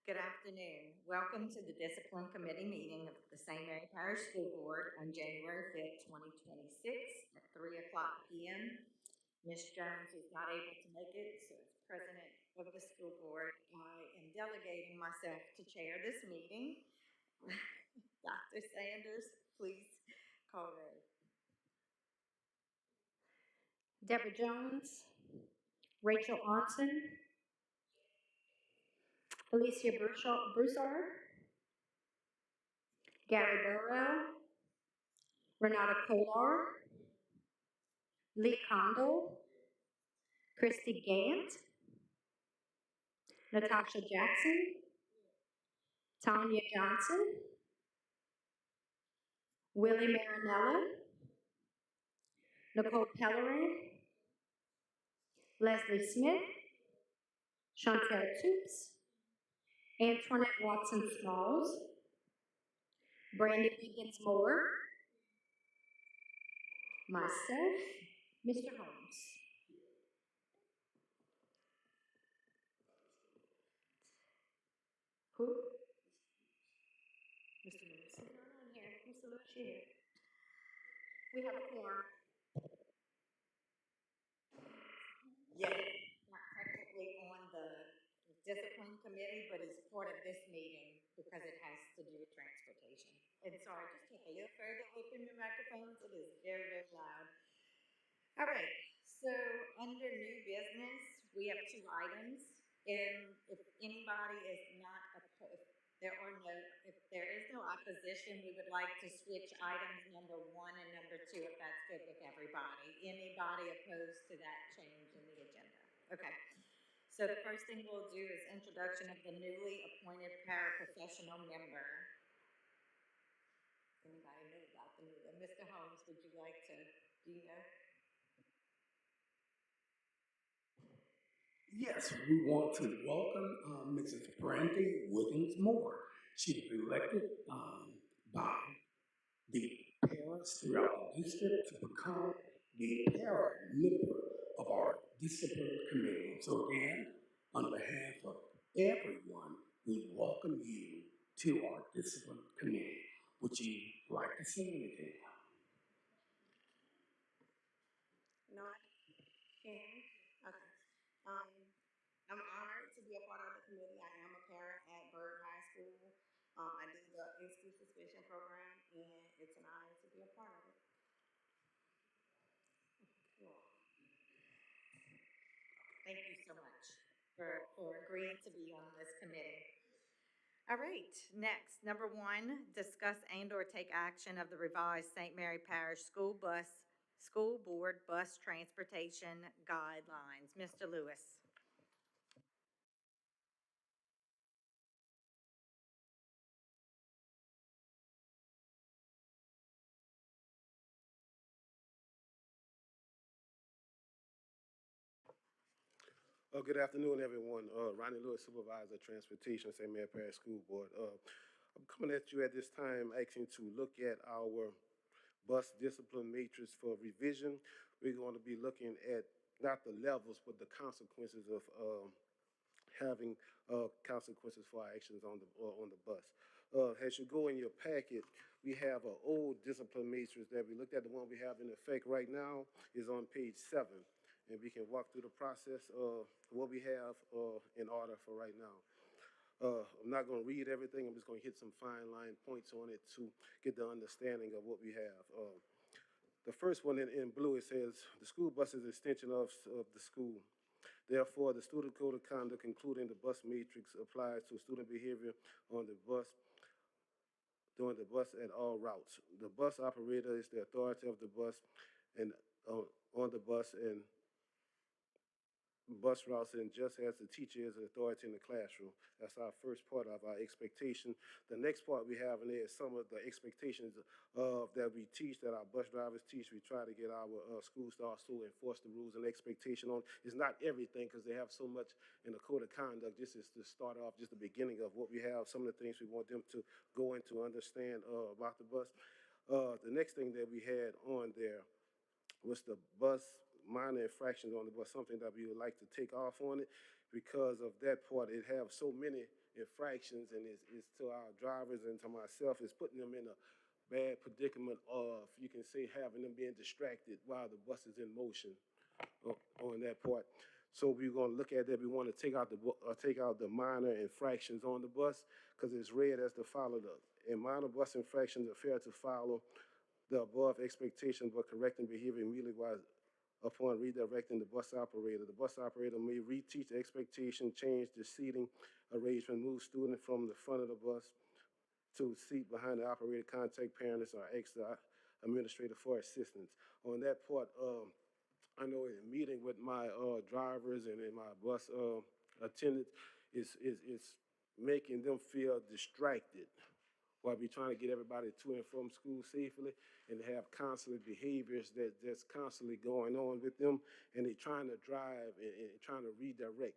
Good afternoon. Welcome to the Discipline Committee meeting of the St. Mary Parish School Board on January 5th, 2026 at 3 o'clock p.m. Ms. Jones is not able to make it, so as president of the school board, I am delegating myself to chair this meeting. Dr. Sanders, please call roll. Deborah Jones, Rachel Onson, Alicia Broussard, Gary Burrow, Renata Kolar, Lee Condell, Christy Gant, Natasha Jackson, Tanya Johnson, Willie Marinella, Nicole Pellerin, Leslie Smith, Chantel Toops, Antoinette Watson Smalls, Brandy Wiggins Moore, myself, Mr. Holmes. Who? Mr. Lewis is not on here. Mr. Lewis, you're here. We have a quorum. Yet not technically on the discipline committee, but is part of this meeting because it has to do with transportation. And sorry, just take a little further away from your microphones. It is very, very loud. All right, so under new business, we have two items. And if anybody is not opposed, if there is no opposition, we would like to switch items number 1 and number 2, if that's good with everybody. Anybody opposed to that change in the agenda? Okay. So the first thing we'll do is introduction of the newly appointed paraprofessional member. Anybody know about the new? Mr. Holmes, would you like to, do you know? Yes, we want to welcome Mrs. Brandy Wiggins Moore. She was elected by the parents throughout the district to become the para member of our discipline committee. So again, on behalf of everyone, we welcome you to our discipline committee. Would you like to say anything? Not Karen. Okay. I'm honored to be a part of the committee. I am a parent at Byrd High School. I do the in-school suspension program, and it's an honor to be a part of it. Thank you so much for agreeing to be on this committee. All right, next, number 1, discuss and/or take action of the revised St. Mary Parish School Board Bus Transportation Guidelines. Mr. Lewis. Good afternoon, everyone. Ronnie Lewis, Supervisor of Transportation, St. Mary Parish School Board. I'm coming at you at this time asking to look at our bus discipline matrix for revision. We're going to be looking at not the levels, but the consequences of having consequences for our actions on the bus. As you go in your packet, we have an old discipline matrix that we looked at. The one we have in effect right now is on page 7. And we can walk through the process of what we have in order for right now. I'm not going to read everything. I'm just going to hit some fine line points on it to get the understanding of what we have. The first one in blue, it says, the school bus is an extension of the school. Therefore, the student code of conduct, including the bus matrix, applies to student behavior on the bus, during the bus at all routes. The bus operator is the authority of the bus and on the bus and bus routes, and just as the teacher is the authority in the classroom. That's our first part of our expectation. The next part we have in there is some of the expectations that we teach, that our bus drivers teach. We try to get our school staff to enforce the rules and expectation on. It's not everything because they have so much in the code of conduct. This is to start off just the beginning of what we have, some of the things we want them to go into understand about the bus. The next thing that we had on there was the bus minor infractions on the bus, something that we would like to take off on it. Because of that part, it have so many infractions, and it's to our drivers and to myself, it's putting them in a bad predicament of, you can say, having them being distracted while the bus is in motion on that part. So we're going to look at that. We want to take out the minor infractions on the bus because it's read as to follow the in minor bus infractions are fair to follow the above expectation but correcting behavior immediately while upon redirecting the bus operator. The bus operator may reteach the expectation, change the seating arrangement, move student from the front of the bus to seat behind the operator, contact parents, or ask the administrator for assistance. On that part, I know in meeting with my drivers and my bus attendants, is making them feel distracted while we trying to get everybody to and from school safely, and they have constant behaviors that's constantly going on with them, and they trying to drive and trying to redirect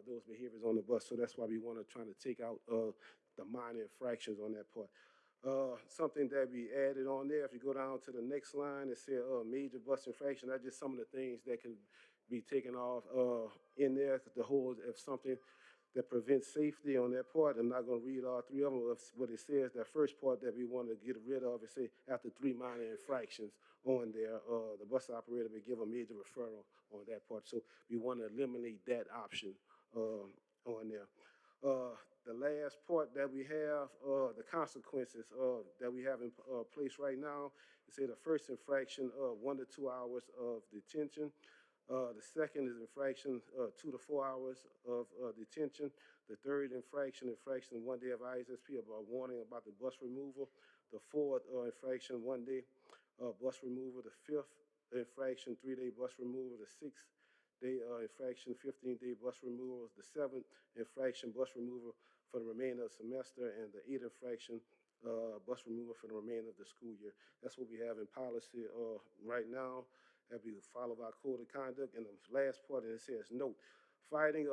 those behaviors on the bus. So that's why we want to try to take out the minor infractions on that part. Something that we added on there, if you go down to the next line, it said major bus infraction. That's just some of the things that can be taken off in there. The whole, if something that prevents safety on that part, I'm not going to read all three of them. What it says, that first part that we want to get rid of, it say after 3 minor infractions on there, the bus operator may give a major referral on that part. So we want to eliminate that option on there. The last part that we have, the consequences that we have in place right now, it say the first infraction, 1 to 2 hours of detention. The second is infraction, 2 to 4 hours of detention. The third infraction, 1 day of ISSP about warning about the bus removal. The fourth infraction, 1 day bus removal. The fifth infraction, 3-day bus removal. The sixth day infraction, 15-day bus removal. The seventh infraction, bus removal for the remainder of the semester. And the eighth infraction, bus removal for the remainder of the school year. That's what we have in policy right now. That we follow our code of conduct. And the last part, and it says, note, fighting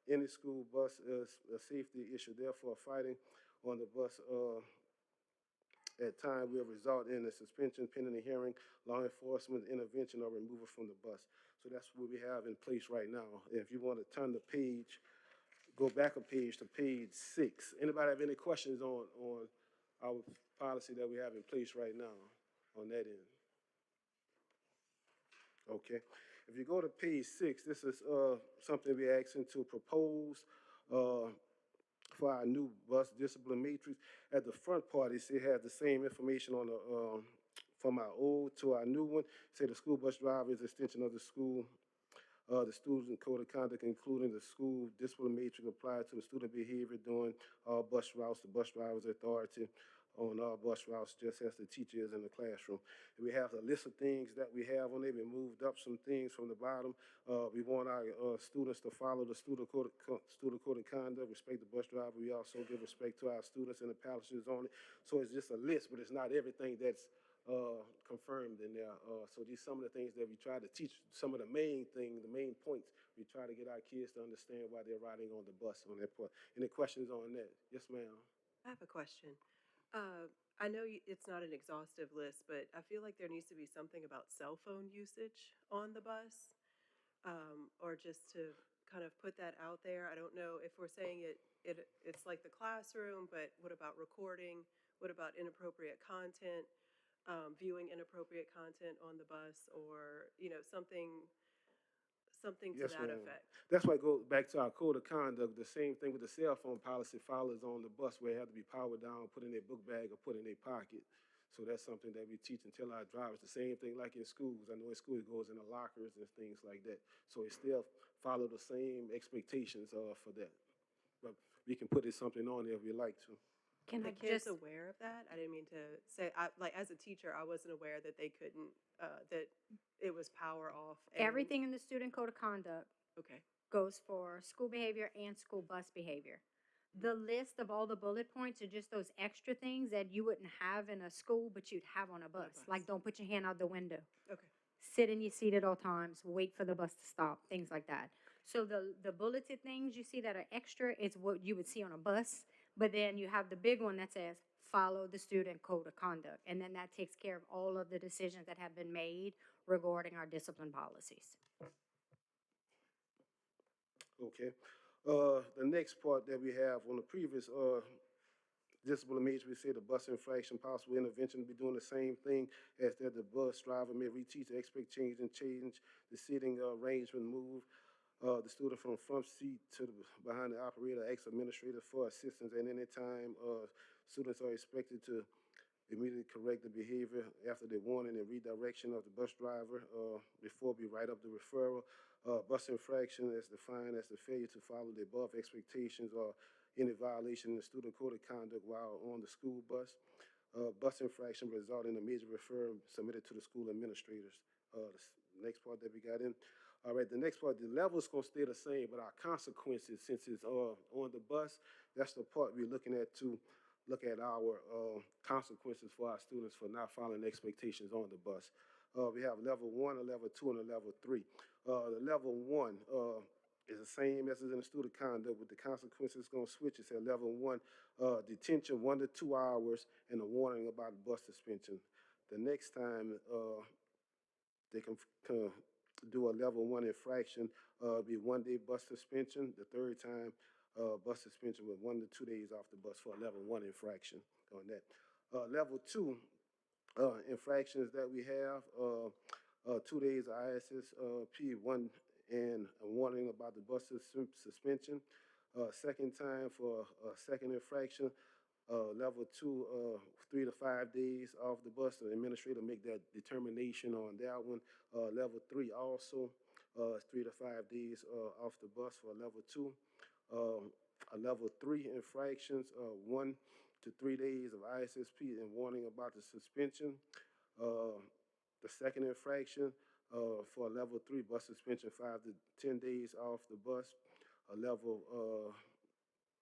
any school bus is a safety issue. Therefore, fighting on the bus at time will result in a suspension pending a hearing, law enforcement intervention, or removal from the bus. So that's what we have in place right now. If you want to turn the page, go back a page to page 6. Anybody have any questions on our policy that we have in place right now on that end? Okay. If you go to page 6, this is something we're asking to propose for our new bus discipline matrix. At the front part, it has the same information on the from our old to our new one. Say the school bus driver is an extension of the school. The student code of conduct, including the school discipline matrix, applied to the student behavior during all bus routes. The bus driver's authority on all bus routes, just as the teacher is in the classroom. And we have a list of things that we have on there. We moved up some things from the bottom. We want our students to follow the student code of conduct, respect the bus driver. We also give respect to our students and the policies on it. So it's just a list, but it's not everything that's confirmed in there. So these some of the things that we try to teach, some of the main things, the main points we try to get our kids to understand while they're riding on the bus on that point. Any questions on that? Yes, ma'am. I have a question. I know it's not an exhaustive list, but I feel like there needs to be something about cell phone usage on the bus, or just to kind of put that out there. I don't know if we're saying it's like the classroom, but what about recording? What about inappropriate content, viewing inappropriate content on the bus, or something to Yes, that ma'am. effect? That's why I go back to our code of conduct. The same thing with the cell phone policy follows on the bus where it has to be powered down, put in their book bag, or put in their pocket. So that's something that we teach and tell our drivers. The same thing like in schools. I know in school it goes in the lockers and things like that. So it still follow the same expectations for that. But we can put something on there if we like to. Can The I kids just, aware of that? I didn't mean to say, like as a teacher, I wasn't aware that they couldn't, that it was power off. And, everything in the student code of conduct Okay. goes for school behavior and school bus behavior. The list of all the bullet points are just those extra things that you wouldn't have in a school, but you'd have on a bus. bus. Like don't put your hand out the window. Okay. Sit in your seat at all times, wait for the bus to stop, things like that. So the bulleted things you see that are extra is what you would see on a bus, but then you have the big one that says, follow the student code of conduct. And then that takes care of all of the decisions that have been made regarding our discipline policies. Okay. The next part that we have on the previous discipline major, we say the bus infraction, possible intervention, be doing the same thing as that the bus driver may reteach the expect change and change the seating arrangement, move the student from front seat to the behind the operator, ask administrator for assistance at any time. Students are expected to immediately correct the behavior after the warning and redirection of the bus driver before we write up the referral. Bus infraction is defined as the failure to follow the above expectations or any violation in the student code of conduct while on the school bus. Bus infraction result in a major referral submitted to the school administrators. The next part that we got in. All right, the next part, the level's gonna stay the same, but our consequences, since it's on the bus, that's the part we're looking at to look at our consequences for our students for not following expectations on the bus. We have level 1, a level 2, and a level 3. The level 1 is the same as is in the student conduct, with the consequences going to switch. It's at level 1, detention 1 to 2 hours, and a warning about bus suspension. The next time they can do a level 1 infraction, be 1 day bus suspension. The third time, bus suspension with 1 to 2 days off the bus for a level 1 infraction on that. Level 2 infractions that we have, 2 days of ISSP, 1 and a warning about the bus suspension. Second time for a second infraction, level 2, 3 to 5 days off the bus. The administrator make that determination on that one. Level 3 also, 3 to 5 days off the bus for level 2. A level 3 infractions, 1 to 3 days of ISSP and warning about the suspension. The second infraction for a level 3 bus suspension, 5 to 10 days off the bus. A level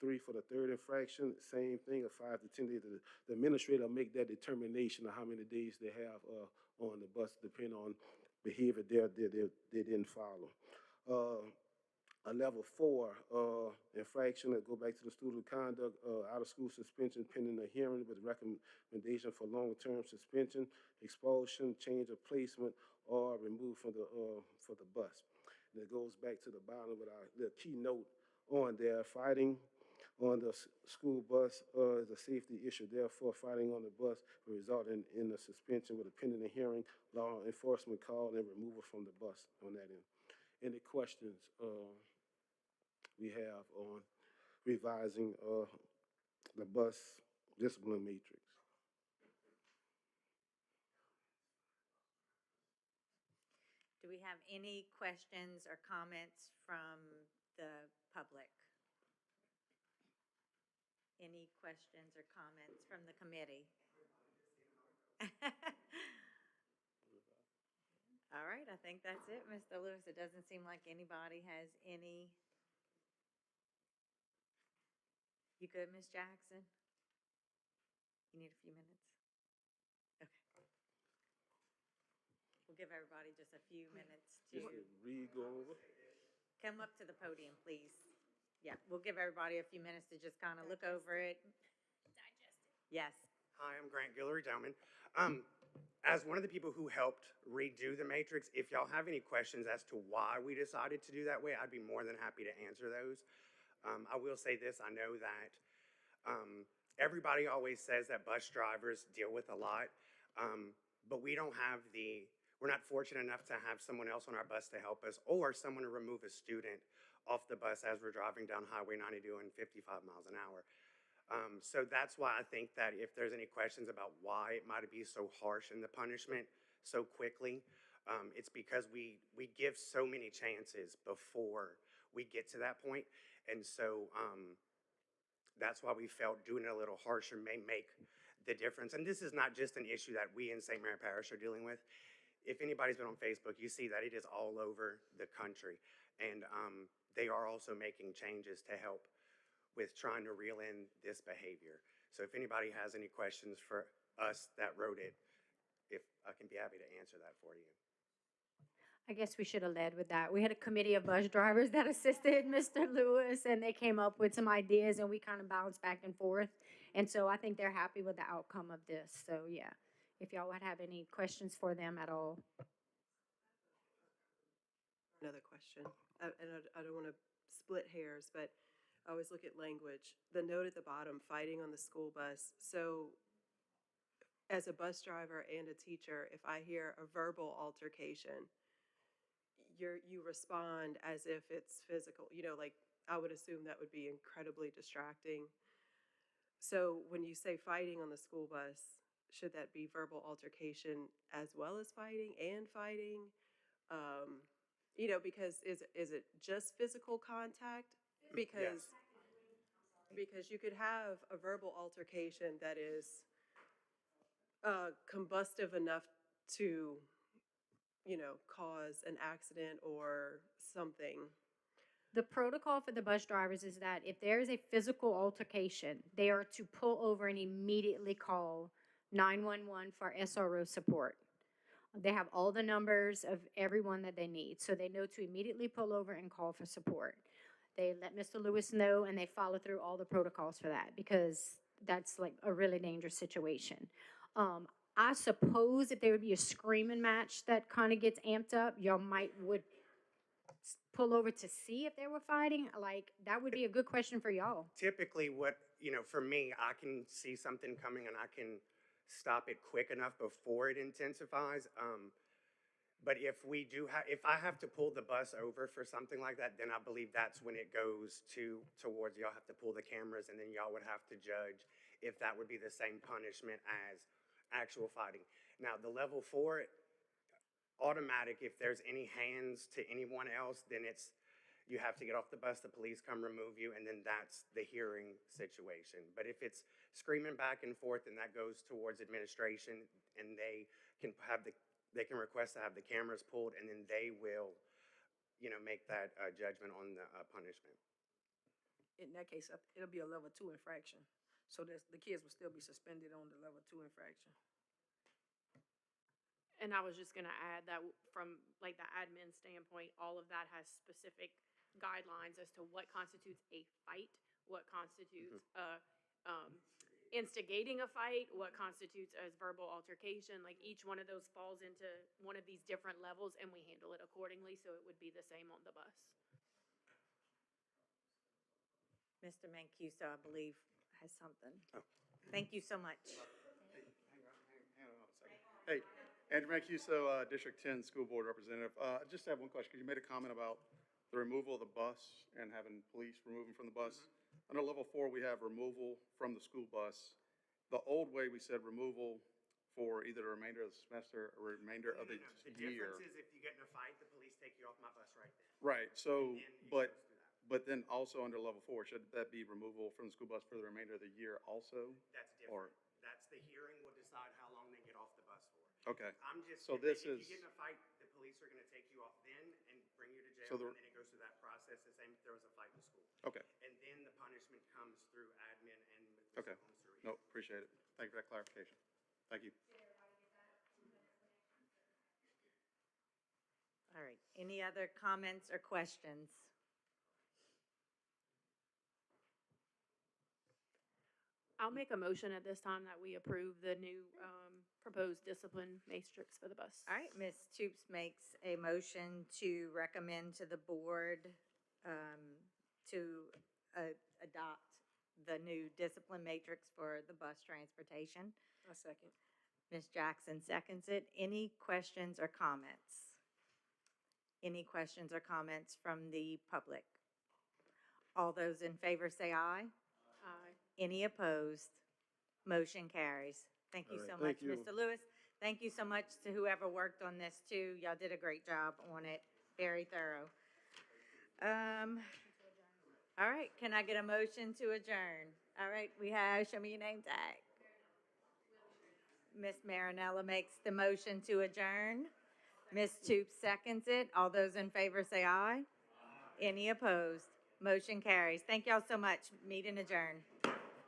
3 for the third infraction, same thing, of 5 to 10 days. The administrator make that determination of how many days they have on the bus, depending on behavior they didn't follow. A level 4 infraction that go back to the student conduct, out of school suspension pending a hearing with recommendation for long-term suspension, expulsion, change of placement, or removed from for the bus. And it goes back to the bottom with our little keynote on there. Fighting on the school bus is a safety issue. Therefore, fighting on the bus will result in a suspension with a pending hearing, law enforcement call, and removal from the bus on that end. Any questions we have on revising the bus discipline matrix? Do we have any questions or comments from the public? Any questions or comments from the committee? All right, I think that's it, Mr. Lewis. It doesn't seem like anybody has any. You good, Ms. Jackson? You need a few minutes? Okay. We'll give everybody just a few minutes to Go over. come up to the podium, please. Yeah, we'll give everybody a few minutes to just kind of look over it. Digest it. Yes. Hi, I'm Grant Guillory Dowman. As one of the people who helped redo the matrix, if y'all have any questions as to why we decided to do that way, I'd be more than happy to answer those. I will say this, I know that everybody always says that bus drivers deal with a lot, but we're not fortunate enough to have someone else on our bus to help us or someone to remove a student off the bus as we're driving down Highway 90 doing 55 miles an hour. So that's why I think that if there's any questions about why it might be so harsh in the punishment so quickly, it's because we give so many chances before we get to that point. And so that's why we felt doing it a little harsher may make the difference. And this is not just an issue that we in St. Mary Parish are dealing with. If anybody's been on Facebook, you see that it is all over the country. And they are also making changes to help with trying to reel in this behavior. So if anybody has any questions for us that wrote it, if I can be happy to answer that for you. I guess we should have led with that. We had a committee of bus drivers that assisted Mr. Lewis, and they came up with some ideas, and we kind of bounced back and forth. And so I think they're happy with the outcome of this. So yeah, if y'all would have any questions for them at all. Another question, and I don't want to split hairs, but I always look at language. The note at the bottom, fighting on the school bus. So as a bus driver and a teacher, if I hear a verbal altercation, you respond as if it's physical, like I would assume that would be incredibly distracting. So when you say fighting on the school bus, should that be verbal altercation as well as fighting and fighting? Um, because is it just physical contact? Because because you could have a verbal altercation that is combustive enough to, cause an accident or something. The protocol for the bus drivers is that if there is a physical altercation, they are to pull over and immediately call 911 for SRO support. They have all the numbers of everyone that they need, so they know to immediately pull over and call for support. They let Mr. Lewis know, and they follow through all the protocols for that, because that's like a really dangerous situation. I suppose if there would be a screaming match that kind of gets amped up, y'all would pull over to see if they were fighting. Like, that would be a good question for y'all. Typically for me, I can see something coming and I can stop it quick enough before it intensifies. But if I have to pull the bus over for something like that, then I believe that's when it goes towards y'all have to pull the cameras, and then y'all would have to judge if that would be the same punishment as actual fighting. Now, the level 4, automatic, if there's any hands to anyone else, then you have to get off the bus, the police come remove you, and then that's the hearing situation. But if it's screaming back and forth, then that goes towards administration, and they can request to have the cameras pulled, and then they will, make that judgment on the punishment. In that case, it'll be a level 2 infraction. So the kids will still be suspended on the level 2 infraction. And I was just gonna add that from like the admin standpoint, all of that has specific guidelines as to what constitutes a fight, what constitutes instigating a fight, what constitutes as verbal altercation. Like each one of those falls into one of these different levels, and we handle it accordingly, so it would be the same on the bus. Mr. Mancuso, I believe, has something. Oh. Thank you so much. Hang on a second. Hey, Andrew Mancuso, District 10 School Board Representative. I just have one question, because you made a comment about the removal of the bus and having police remove them from the bus. Under level 4, we have removal from the school bus. The old way, we said removal for either the remainder of the semester or remainder of the The year. difference is if you get in a fight, the police take you off my bus right then. Right, so, And then it but goes through that. then also under level 4, should that be removal from the school bus for the remainder of the year also? That's Or, different. That's the hearing will decide how long they get off the bus for. okay, I'm just, So if this you is- get in a fight, the police are gonna take you off then and bring you to jail, So and then it goes through that process, the same if there was a fight in school. okay, And then the punishment comes through admin and Okay. Mr. Holmes. no, appreciate it. Thank you for that clarification. Thank you. All right, any other comments or questions? I'll make a motion at this time that we approve the new proposed discipline matrix for the bus. All right, Ms. Toops makes a motion to recommend to the board to adopt the new discipline matrix for the bus transportation. A second. Ms. Jackson seconds it. Any questions or comments? Any questions or comments from the public? All those in favor say aye. Aye. Any opposed? Motion carries. Thank you All right, so much, thank you. Mr. Lewis. Thank you so much to whoever worked on this too. Y'all did a great job on it. Very thorough. All right, can I get a motion to adjourn? All right, we have, show me your name tag. Ms. Marinella makes the motion to adjourn. Ms. Toops seconds it. All those in favor say aye. Any opposed? Motion carries. Thank y'all so much. Meeting adjourned.